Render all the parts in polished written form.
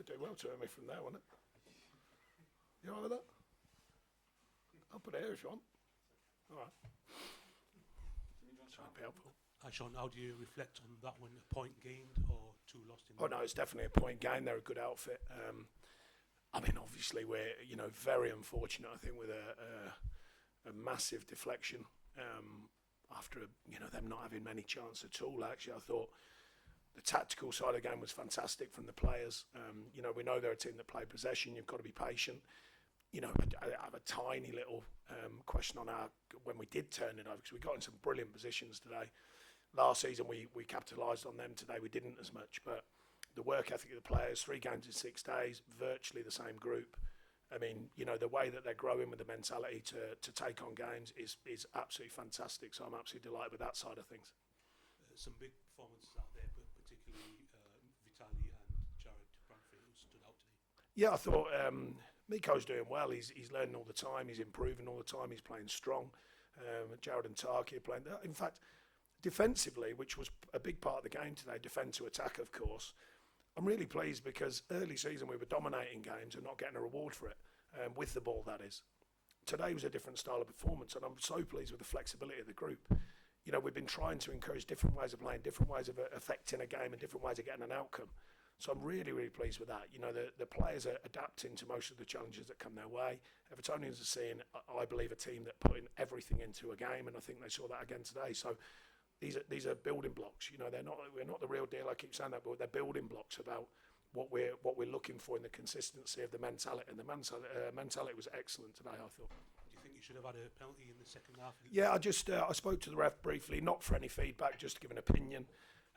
do well to hear me from there, wouldn't it? You all right with that? I'll put it here if you want. All right. Trying to be helpful. Sean, how do you reflect on that one? A point gained or 2 lost? No, it's definitely a point gain. They're a good outfit. I mean, obviously, we're very unfortunate. I think with a massive deflection after them not having many chance at all. Actually, I thought the tactical side of the game was fantastic from the players. We know they're a team that play possession. You've got to be patient. I have a tiny little question on when we did turn it over, because we got in some brilliant positions today. Last season we capitalised on them. Today we didn't as much, but the work ethic of the players, 3 games in 6 days, virtually the same group. I mean, the way that they're growing with the mentality to take on games is absolutely fantastic. So I'm absolutely delighted with that side of things. Some big performances out there, but particularly Vitali and Jared Bradford, who stood out today. Yeah, I thought Miko's doing well. He's learning all the time. He's improving all the time. He's playing strong. Jared and Tarky are playing. In fact, defensively, which was a big part of the game today, defend to attack, of course. I'm really pleased because early season we were dominating games and not getting a reward for it, with the ball, that is. Today was a different style of performance, and I'm so pleased with the flexibility of the group. We've been trying to encourage different ways of playing, different ways of affecting a game and different ways of getting an outcome. So I'm really, really pleased with that. The players are adapting to most of the challenges that come their way. Evertonians are seeing, I believe, a team that put in everything into a game, and I think they saw that again today. So these are building blocks. We're not the real deal. I keep saying that, but they're building blocks about what we're looking for in the consistency of the mentality. And the mentality was excellent today, I thought. Do you think you should have had a penalty in the second half? Yeah, I spoke to the ref briefly, not for any feedback, just to give an opinion,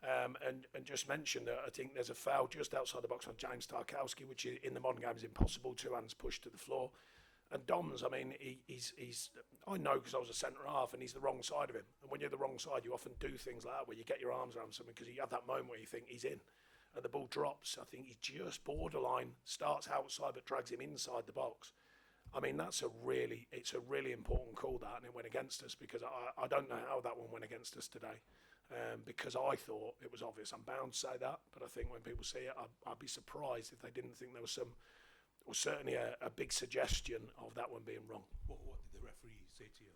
and just mention that I think there's a foul just outside the box on James Tarkowski, which in the modern game is impossible. 2 hands pushed to the floor. And Dom's, I mean, he's I know because I was a centre half, and he's the wrong side of him. And when you're the wrong side, you often do things like that where you get your arms around something because you have that moment where you think he's in, and the ball drops. I think he's just borderline, starts outside but drags him inside the box. I mean, it's a really important call, that, and it went against us because I don't know how that one went against us today, because I thought it was obvious. I'm bound to say that, but I think when people see it, I'd be surprised if they didn't think there was certainly a big suggestion of that one being wrong. What did the referee say to you?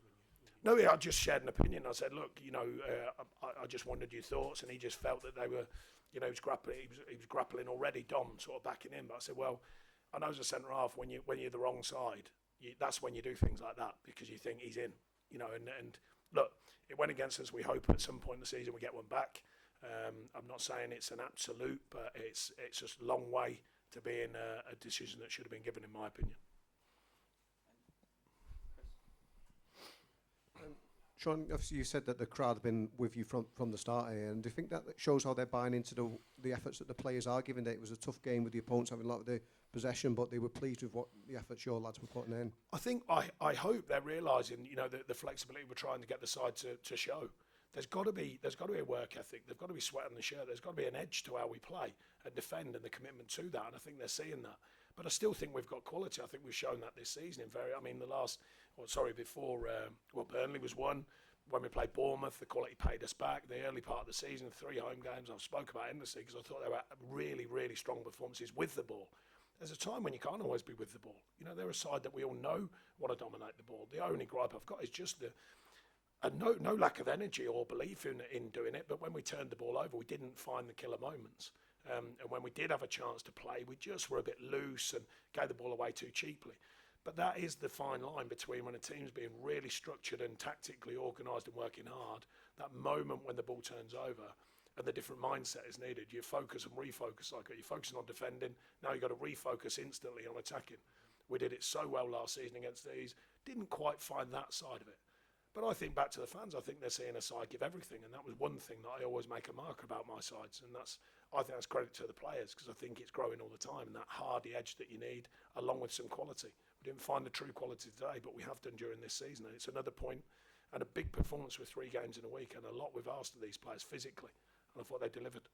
No, I just shared an opinion. I said, look, I just wondered your thoughts, and he just felt that they were, he was grappling already, Dom sort of backing him. But I said, well, I know as a centre half, when you're the wrong side, that's when you do things like that because you think he's in, and look, it went against us. We hope at some point in the season we get one back. I'm not saying it's an absolute, but it's just a long way to being a decision that should have been given, in my opinion. Sean, obviously you said that the crowd have been with you from the start here, and do you think that shows how they're buying into the efforts that the players are giving? That it was a tough game with the opponents having a lot of the possession, but they were pleased with what the efforts your lads were putting in? I think I hope they're realising, the flexibility we're trying to get the side to show. There's got to be a work ethic. There's got to be sweat on the shirt. There's got to be an edge to how we play and defend, and the commitment to that. And I think they're seeing that. But I still think we've got quality. I think we've shown that this season. Burnley was one. When we played Bournemouth, the quality paid us back. The early part of the season, 3 home games, I've spoke about endlessly because I thought they were really, really strong performances with the ball. There's a time when you can't always be with the ball. They're a side that we all know want to dominate the ball. The only gripe I've got is just no lack of energy or belief in doing it. But when we turned the ball over, we didn't find the killer moments. And when we did have a chance to play, we just were a bit loose and gave the ball away too cheaply. But that is the fine line between when a team's being really structured and tactically organised and working hard, that moment when the ball turns over and the different mindset is needed. You focus and refocus. Like you're focusing on defending, now you've got to refocus instantly on attacking. We did it so well last season against these, didn't quite find that side of it. But I think back to the fans, I think they're seeing a side give everything, and that was one thing that I always make a mark about my sides, and I think that's credit to the players because I think it's growing all the time, and that hardy edge that you need along with some quality. We didn't find the true quality today, but we have done during this season, and it's another point and a big performance with 3 games in a week and a lot we've asked of these players physically, and I thought they delivered.